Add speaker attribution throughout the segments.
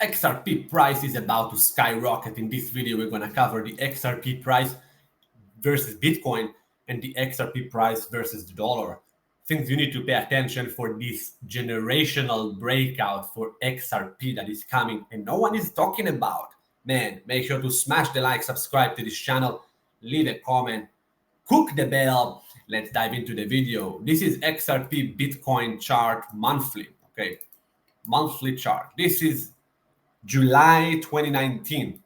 Speaker 1: XRP price is about to skyrocket. In this video, we're going to cover the XRP price versus Bitcoin and the XRP price versus the dollar. Things you need to pay attention for this generational breakout for XRP that is coming and no one is talking about. Man, make sure to smash the like, subscribe to this channel, leave a comment, cook the bell. Let's dive into the video. This is XRP Bitcoin chart monthly, okay? Monthly chart. This is July 2019.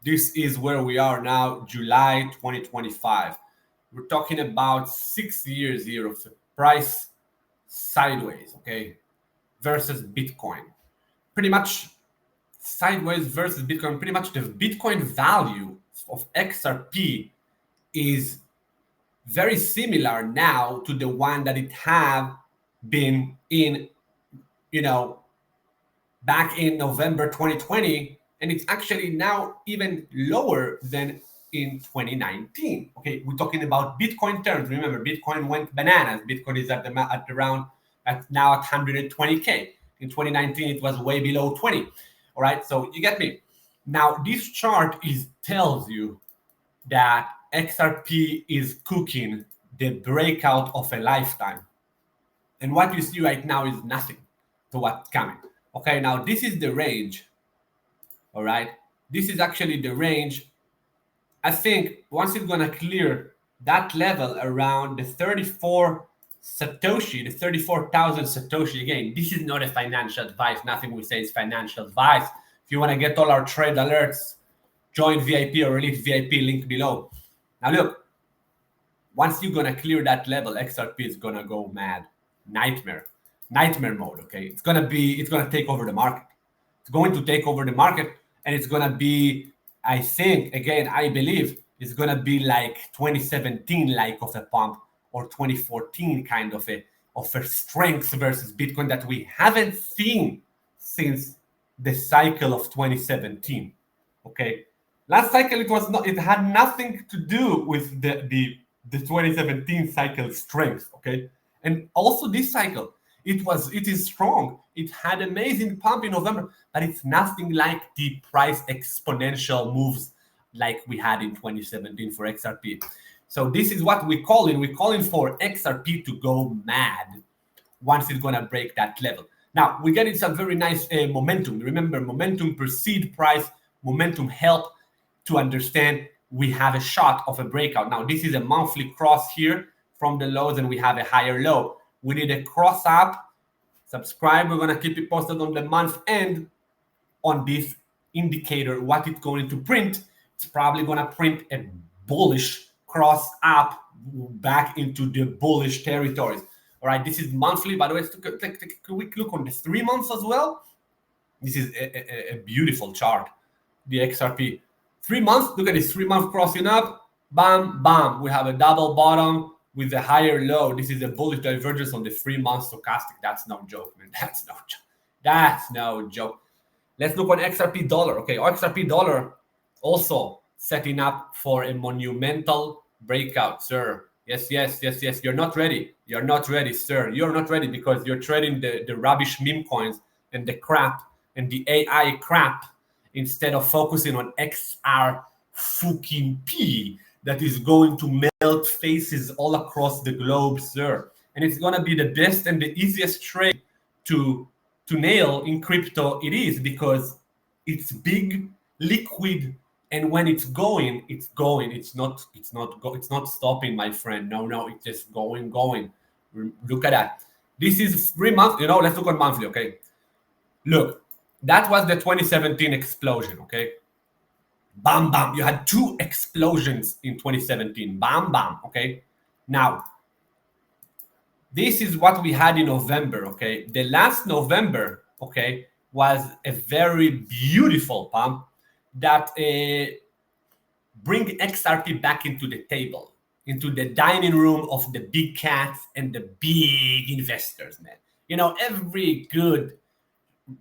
Speaker 1: This is where we are now, July 2025. We're talking about 6 years here of price sideways, okay, versus Bitcoin. Pretty much sideways versus Bitcoin. Pretty much the Bitcoin value of XRP is very similar now to the one that it have been in, back in November 2020, and it's actually now even lower than in 2019. Okay, we're talking about Bitcoin terms. Remember, Bitcoin went bananas. Bitcoin is at now at 120K. In 2019, it was way below 20. All right, so you get me. Now, this chart tells you that XRP is cooking the breakout of a lifetime. And what you see right now is nothing to what's coming. Okay, now this is the range. All right, this is actually the range. I think once it's gonna clear that level around the 34 Satoshi, the 34,000 Satoshi, again, this is not a financial advice. Nothing we say is financial advice. If you want to get all our trade alerts, join VIP or Elite VIP, link below. Now look, once you're gonna clear that level, XRP is gonna go mad, nightmare mode. Okay, it's gonna take over the market. It's going to take over the market, and it's gonna be, I think, again, I believe it's gonna be like 2017 like of a pump, or 2014 kind of a strength versus Bitcoin that we haven't seen since the cycle of 2017. Okay, last cycle it had nothing to do with the 2017 cycle strength. Okay, and also this cycle, it is strong. It had amazing pump in November, but it's nothing like the price exponential moves like we had in 2017 for XRP. So this is what we're calling. We're calling for XRP to go mad once it's gonna break that level. Now we're getting some very nice momentum. Remember, momentum precede price. Momentum help to understand we have a shot of a breakout. Now this is a monthly cross here from the lows, and we have a higher low. We need a cross up. Subscribe. We're gonna keep it posted on the month end on this indicator. What it's going to print? It's probably gonna print a bullish cross up back into the bullish territories. All right, this is monthly. By the way, let's take a quick look on the 3 months as well. This is a beautiful chart. The XRP 3 months. Look at this 3 month crossing up. Bam, bam. We have a double bottom with a higher low. This is a bullish divergence on the 3 month stochastic. That's no joke, man. That's no joke. That's no joke. Let's look on XRP dollar. Okay, XRP dollar also setting up for a monumental breakout, sir. Yes. You're not ready. You're not ready, sir. You're not ready because you're trading the rubbish meme coins and the crap and the AI crap instead of focusing on XRP that is going to melt faces all across the globe, sir. And it's gonna be the best and the easiest trade to nail in crypto. It is, because it's big, liquid, and when it's going. It's not stopping, my friend. No, it's just going. Look at that. This is 3 months. Let's look at monthly. Okay, look, that was the 2017 explosion. Okay, bam bam. You had 2 explosions in 2017. Bam bam. Okay, now this is what we had in November. Okay, the last November, okay, was a very beautiful pump that bring XRP back into the table, into the dining room of the big cats and the big investors, man. Every good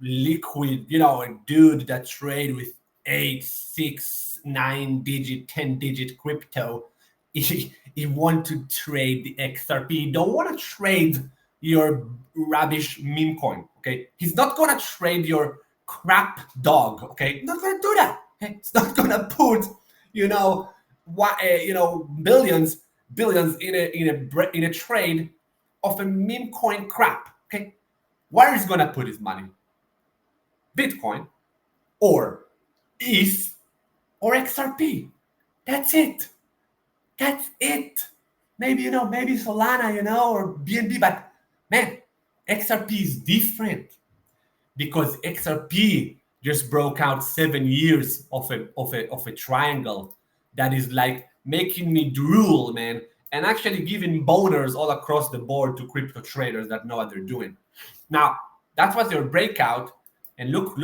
Speaker 1: liquid, a dude that trade with 8, 6, 9 digit, 10 digit crypto, he want to trade the XRP. He don't want to trade your rubbish meme coin. Okay, he's not gonna trade your crap dog. Okay, not gonna do that. Okay? It's not gonna put, billions in a trade of a meme coin crap. Okay, where is gonna put his money? Bitcoin, or ETH, or XRP. That's it. That's it. Maybe maybe Solana, or BNB, but man, XRP is different because XRP just broke out 7 years of a triangle that is like making me drool, man, and actually giving boners all across the board to crypto traders that know what they're doing. Now, that was your breakout. And look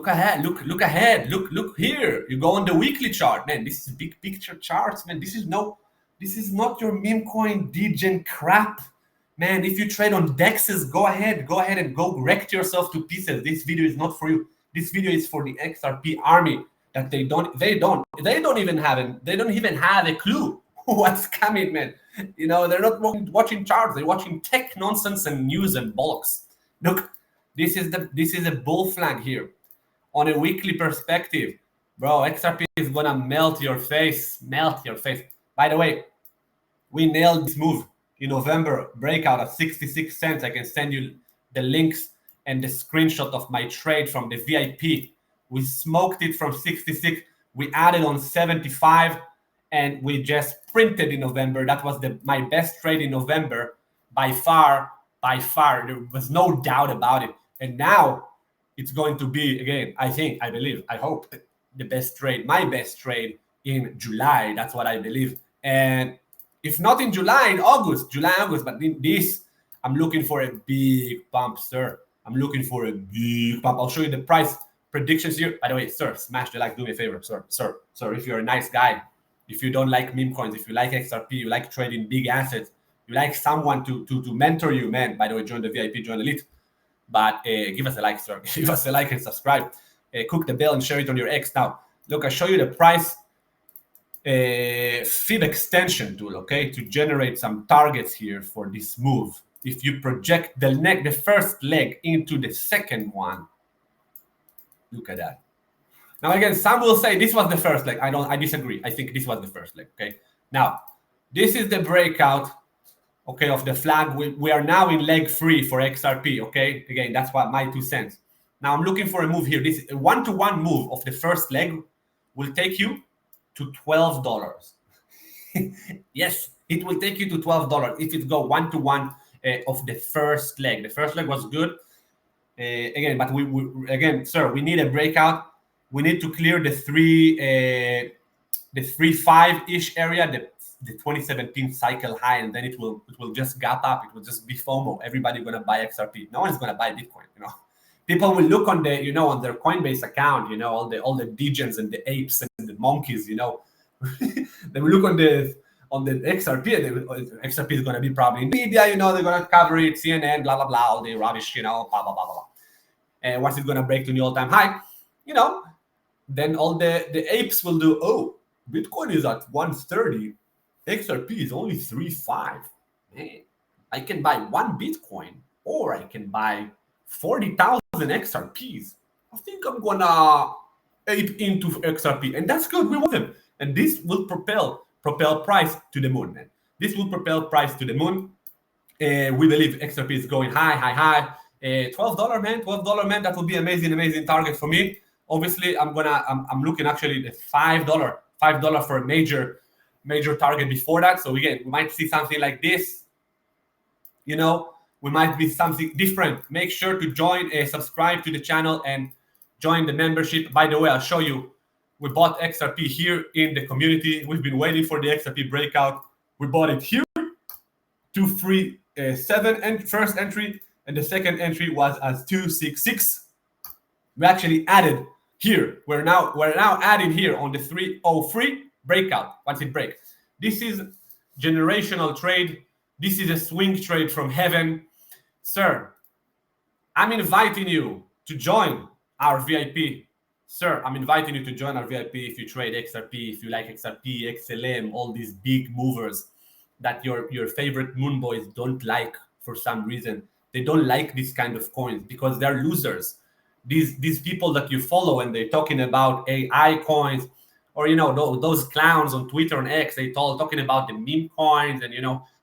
Speaker 1: ahead, look here. You go on the weekly chart, man. This is big picture charts, man. This is not your meme coin degen crap, man. If you trade on dexes, go ahead and go wreck yourself to pieces. This video is not for you. This video is for the XRP army that they don't even have a clue what's coming, man. They're not watching charts. They're watching tech nonsense and news and bollocks. Look. This is a bull flag here. On a weekly perspective, bro, XRP is gonna melt your face. By the way, we nailed this move in November, breakout at 66 cents. I can send you the links and the screenshot of my trade from the VIP. We smoked it from 66. We added on 75, and we just printed in November. That was my best trade in November by far. There was no doubt about it. And now it's going to be, again, I hope, the best trade, my best trade in July. That's what I believe. And if not in July, in August, but in this, I'm looking for a big pump, sir. I'm looking for a big pump. I'll show you the price predictions here. By the way, sir, smash the like, do me a favor, sir, if you're a nice guy, if you don't like meme coins, if you like XRP, you like trading big assets, you like someone to mentor you, man. By the way, join the VIP, join the elite. But give us a like, sir. Give us a like and subscribe. Cook the bell and share it on your X. Now, look, I show you the price fib extension tool, okay, to generate some targets here for this move. If you project the first leg into the second one, look at that. Now, again, some will say this was the first leg. I disagree. I think this was the first leg, okay? Now, this is the breakout, okay, of the flag. We are now in leg 3 for XRP, okay? Again, that's what my 2 cents. Now I'm looking for a move here. This one-to-one move of the first leg will take you to $12. Yes, it will take you to $12 if it go one-to-one of the first leg. The first leg was good. Again, but again, sir, we need a breakout. We need to clear the 3.5-ish area, the 2017 cycle high, and then it will just gap up. It will just be FOMO. Everybody gonna buy XRP. No one's gonna buy Bitcoin. People will look on the on their Coinbase account. All the degens and the apes and the monkeys. They will look on the XRP. XRP is gonna be probably in media. They're gonna cover it. CNN, blah blah blah, all the rubbish. Blah blah blah blah. And once it's gonna break to new all-time high, then all the apes will do. Oh, Bitcoin is at 130. XRP is only 3.5. Man, I can buy 1 Bitcoin, or I can buy 40,000 XRPs. I think I'm gonna ape into XRP, and that's good. We want them, and this will propel price to the moon, man. This will propel price to the moon. We believe XRP is going high. $12, man. $12, man. That will be amazing target for me. Obviously, I'm looking actually at $5 for a major target before that. So again, we might see something like this. We might be something different. Make sure to join, subscribe to the channel, and join the membership. By the way, I'll show you. We bought XRP here in the community. We've been waiting for the XRP breakout. We bought it here. 237 and first entry, and the second entry was as 266. We actually added here. We're now adding here on the 303 breakout once it breaks. This is generational trade. This is a swing trade from heaven. Sir, I'm inviting you to join our VIP. Sir, I'm inviting you to join our VIP if you trade XRP, if you like XRP, XLM, all these big movers that your favorite moon boys don't like for some reason. They don't like this kind of coins because they're losers. these people that you follow and they're talking about AI coins, or those clowns on Twitter and X, they talking about the meme coins, and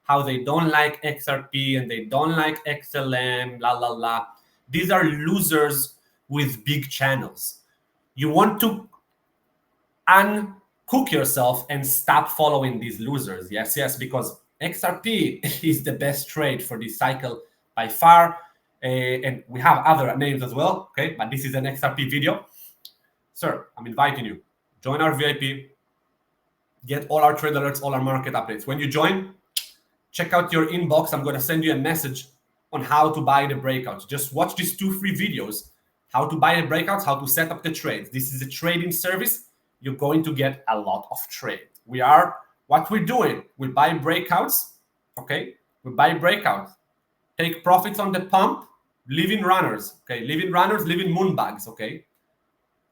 Speaker 1: how they don't like XRP and they don't like XLM, la la la. These are losers with big channels. You want to uncook yourself and stop following these losers. Yes, because XRP is the best trade for this cycle by far. And we have other names as well, okay? But this is an XRP video. Sir, I'm inviting you. Join our VIP. Get all our trade alerts, all our market updates. When you join, check out your inbox. I'm going to send you a message on how to buy the breakouts. Just watch these 2 free videos. How to buy the breakouts, how to set up the trades. This is a trading service. You're going to get a lot of trade. What we're doing, we buy breakouts, okay? We buy breakouts. Take profits on the pump, live in runners, okay? Live in runners, live in moonbags, okay?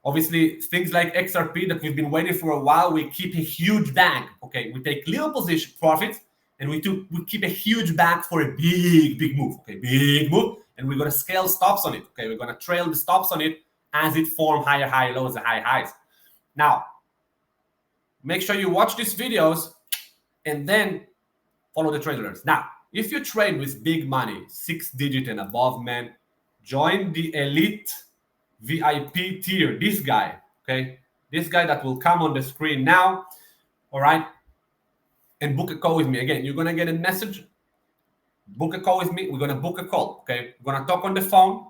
Speaker 1: Obviously, things like XRP that we've been waiting for a while, we keep a huge bag, okay? We take little position profits, and we keep a huge bag for a big move, okay? Big move, and we're gonna scale stops on it, okay? We're gonna trail the stops on it as it form higher high lows and high highs. Now, make sure you watch these videos and then follow the trade alerts. Now, if you trade with big money, 6-digit and above, man, join the elite VIP tier. This guy, okay? This guy that will come on the screen now, all right? And book a call with me. Again, you're going to get a message. Book a call with me. We're going to book a call, okay? We're going to talk on the phone.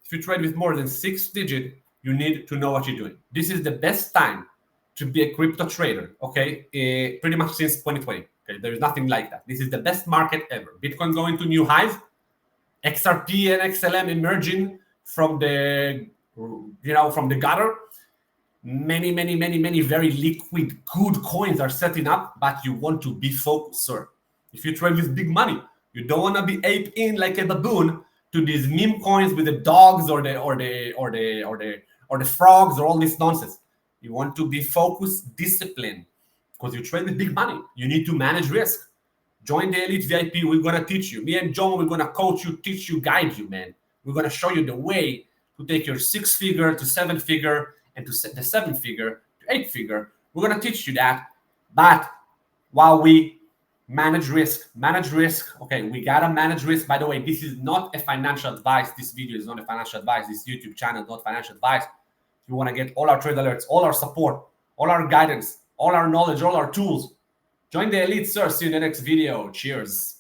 Speaker 1: If you trade with more than 6-digit, you need to know what you're doing. This is the best time to be a crypto trader, okay? Pretty much since 2020. Okay, there is nothing like that. This is the best market ever. Bitcoin going to new highs. XRP and XLM emerging from the, from the gutter. Many very liquid, good coins are setting up, but you want to be focused, sir. If you trade with big money, you don't want to be ape in like a baboon to these meme coins with the dogs or the frogs or all this nonsense. You want to be focused, disciplined, because you trade with big money. You need to manage risk. Join the elite VIP. We're gonna teach you. Me and John, we're gonna coach you, teach you, guide you, man. We're gonna show you the way to take your 6-figure to 7-figure and to set the 7-figure to 8-figure. We're gonna teach you that. But while we manage risk, okay, we gotta manage risk. By the way, this is not a financial advice. This video is not a financial advice. This YouTube channel is not financial advice. If you want to get all our trade alerts, all our support, all our guidance, all our knowledge, all our tools, join the elite, sir. See you in the next video. Cheers.